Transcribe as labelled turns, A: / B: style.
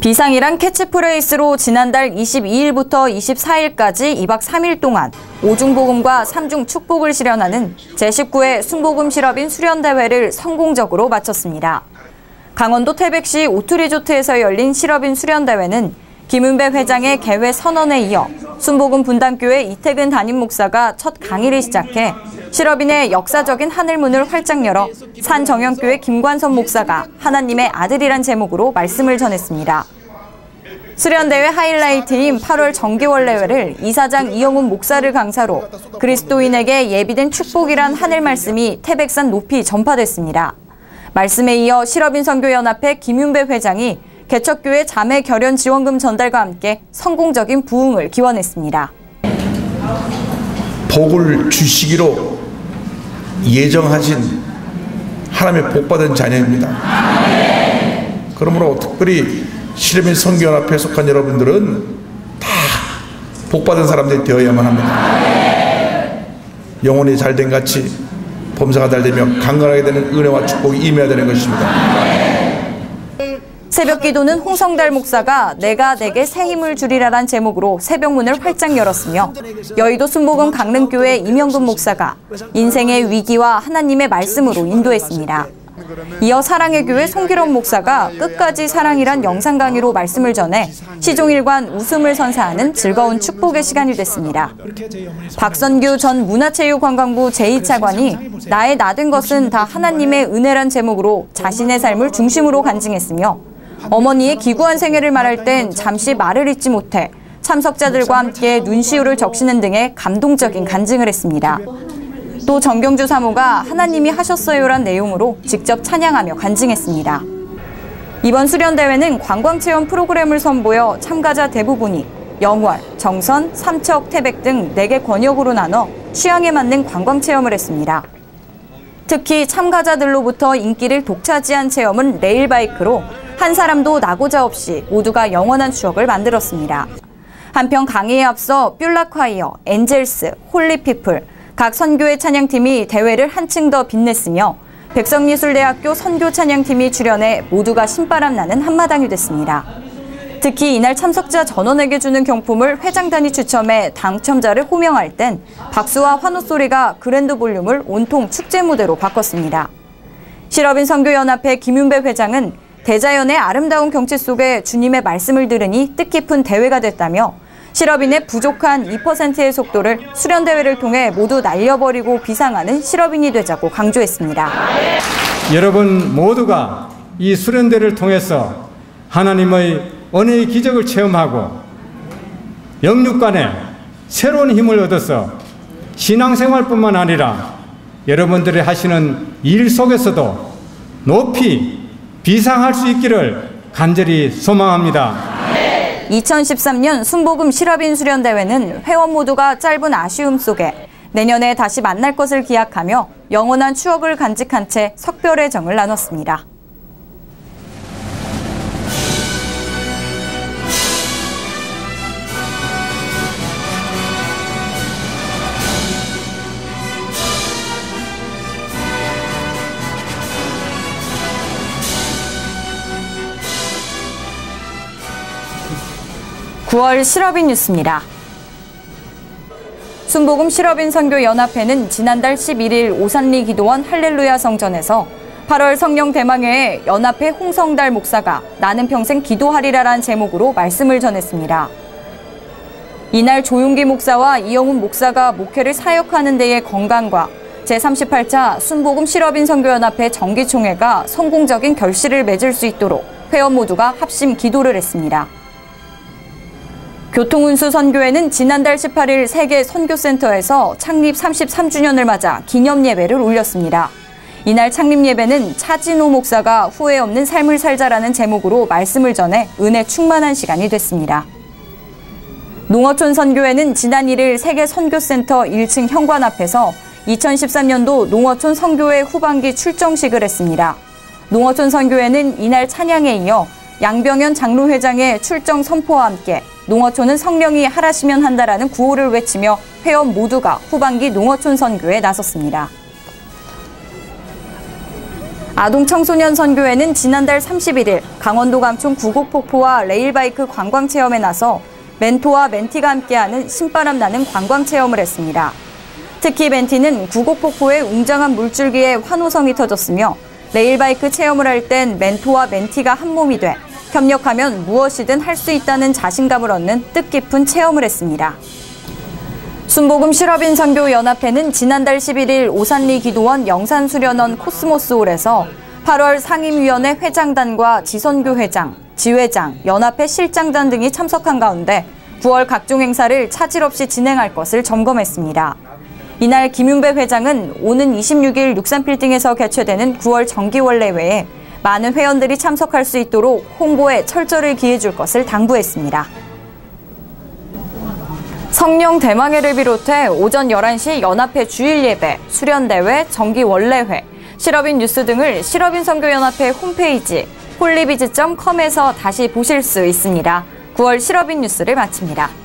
A: 비상이란 캐치프레이스로 지난달 22일부터 24일까지 2박 3일 동안 5중 복음과 3중 축복을 실현하는 제19회 순복음 실업인 수련대회를 성공적으로 마쳤습니다. 강원도 태백시 오투리조트에서 열린 실업인 수련대회는 김은배 회장의 개회 선언에 이어 순복음 분당교회 이태근 담임 목사가 첫 강의를 시작해 실업인의 역사적인 하늘문을 활짝 열어 산정영교회 김관선 목사가 하나님의 아들이란 제목으로 말씀을 전했습니다. 수련대회 하이라이트인 8월 정기원례회를 이사장 이영훈 목사를 강사로 그리스도인에게 예비된 축복이란 하늘 말씀이 태백산 높이 전파됐습니다. 말씀에 이어 실업인 선교연합회 김윤배 회장이 개척교회 자매 결연 지원금 전달과 함께 성공적인 부흥을 기원했습니다.
B: 복을 주시기로 예정하신 하나님의 복받은 자녀입니다. 그러므로 특별히 실업인 선교연합회에 속한 여러분들은 다 복받은 사람들이 되어야만 합니다. 영혼이 잘된 같이 범사가 잘되며 강건하게 되는 은혜와 축복이 임해야 되는 것입니다.
A: 새벽 기도는 홍성달 목사가 내가 내게 새 힘을 주리라란 제목으로 새벽문을 활짝 열었으며 여의도 순복음 강릉교회 이명근 목사가 인생의 위기와 하나님의 말씀으로 인도했습니다. 이어 사랑의 교회 송기론 목사가 끝까지 사랑이란 영상 강의로 말씀을 전해 시종일관 웃음을 선사하는 즐거운 축복의 시간이 됐습니다. 박선규 전 문화체육관광부 제2차관이 나의 나 된 것은 다 하나님의 은혜란 제목으로 자신의 삶을 중심으로 간증했으며 어머니의 기구한 생애를 말할 땐 잠시 말을 잇지 못해 참석자들과 함께 눈시울을 적시는 등의 감동적인 간증을 했습니다. 또 정경주 사모가 하나님이 하셨어요란 내용으로 직접 찬양하며 간증했습니다. 이번 수련대회는 관광체험 프로그램을 선보여 참가자 대부분이 영월, 정선, 삼척, 태백 등 4개 권역으로 나눠 취향에 맞는 관광체험을 했습니다. 특히 참가자들로부터 인기를 독차지한 체험은 레일바이크로 한 사람도 나고자 없이 모두가 영원한 추억을 만들었습니다. 한편 강의에 앞서 뷸라콰이어, 엔젤스, 홀리피플, 각 선교회 찬양팀이 대회를 한층 더 빛냈으며 백성예술대학교 선교 찬양팀이 출연해 모두가 신바람 나는 한마당이 됐습니다. 특히 이날 참석자 전원에게 주는 경품을 회장단이 추첨해 당첨자를 호명할 땐 박수와 환호 소리가 그랜드 볼륨을 온통 축제 무대로 바꿨습니다. 실업인 선교연합회 김윤배 회장은 대자연의 아름다운 경치 속에 주님의 말씀을 들으니 뜻깊은 대회가 됐다며 실업인의 부족한 2%의 속도를 수련대회를 통해 모두 날려버리고 비상하는 실업인이 되자고 강조했습니다.
C: 여러분 모두가 이 수련대회를 통해서 하나님의 은혜의 기적을 체험하고 영육간에 새로운 힘을 얻어서 신앙생활뿐만 아니라 여러분들이 하시는 일 속에서도 높이 비상할 수 있기를 간절히 소망합니다.
A: 2013년 순복음 실업인 수련대회는 회원 모두가 짧은 아쉬움 속에 내년에 다시 만날 것을 기약하며 영원한 추억을 간직한 채 석별의 정을 나눴습니다. (9월) 실업인 뉴스입니다. 순복음 실업인 선교연합회는 지난달 11일 오산리 기도원 할렐루야 성전에서 8월 성령 대망회에 연합회 홍성달 목사가 나는 평생 기도하리라란 제목으로 말씀을 전했습니다. 이날 조용기 목사와 이영훈 목사가 목회를 사역하는 데의 건강과 제38차 순복음 실업인 선교연합회 정기총회가 성공적인 결실을 맺을 수 있도록 회원 모두가 합심 기도를 했습니다. 교통운수선교회는 지난달 18일 세계 선교센터에서 창립 33주년을 맞아 기념예배를 올렸습니다. 이날 창립예배는 차진호 목사가 후회 없는 삶을 살자라는 제목으로 말씀을 전해 은혜 충만한 시간이 됐습니다. 농어촌 선교회는 지난 1일 세계 선교센터 1층 현관 앞에서 2013년도 농어촌 선교회 후반기 출정식을 했습니다. 농어촌 선교회는 이날 찬양에 이어 양병현 장로회장의 출정 선포와 함께 농어촌은 성령이 하라시면 한다라는 구호를 외치며 회원 모두가 후반기 농어촌 선교에 나섰습니다. 아동 청소년 선교회는 지난달 31일 강원도 감촌 구곡폭포와 레일바이크 관광체험에 나서 멘토와 멘티가 함께하는 신바람 나는 관광체험을 했습니다. 특히 멘티는 구곡폭포의 웅장한 물줄기에 환호성이 터졌으며 레일바이크 체험을 할 땐 멘토와 멘티가 한 몸이 돼 협력하면 무엇이든 할 수 있다는 자신감을 얻는 뜻깊은 체험을 했습니다. 순복음 실업인 선교연합회는 지난달 11일 오산리 기도원 영산수련원 코스모스홀에서 8월 상임위원회 회장단과 지선교 회장, 지회장, 연합회 실장단 등이 참석한 가운데 9월 각종 행사를 차질 없이 진행할 것을 점검했습니다. 이날 김윤배 회장은 오는 26일 63빌딩에서 개최되는 9월 정기원례회에 많은 회원들이 참석할 수 있도록 홍보에 철저를 기해줄 것을 당부했습니다. 성령 대망회를 비롯해 오전 11시 연합회 주일예배, 수련대회, 정기원례회, 실업인 뉴스 등을 실업인 선교연합회 홈페이지 홀리비즈.com에서 다시 보실 수 있습니다. 9월 실업인 뉴스를 마칩니다.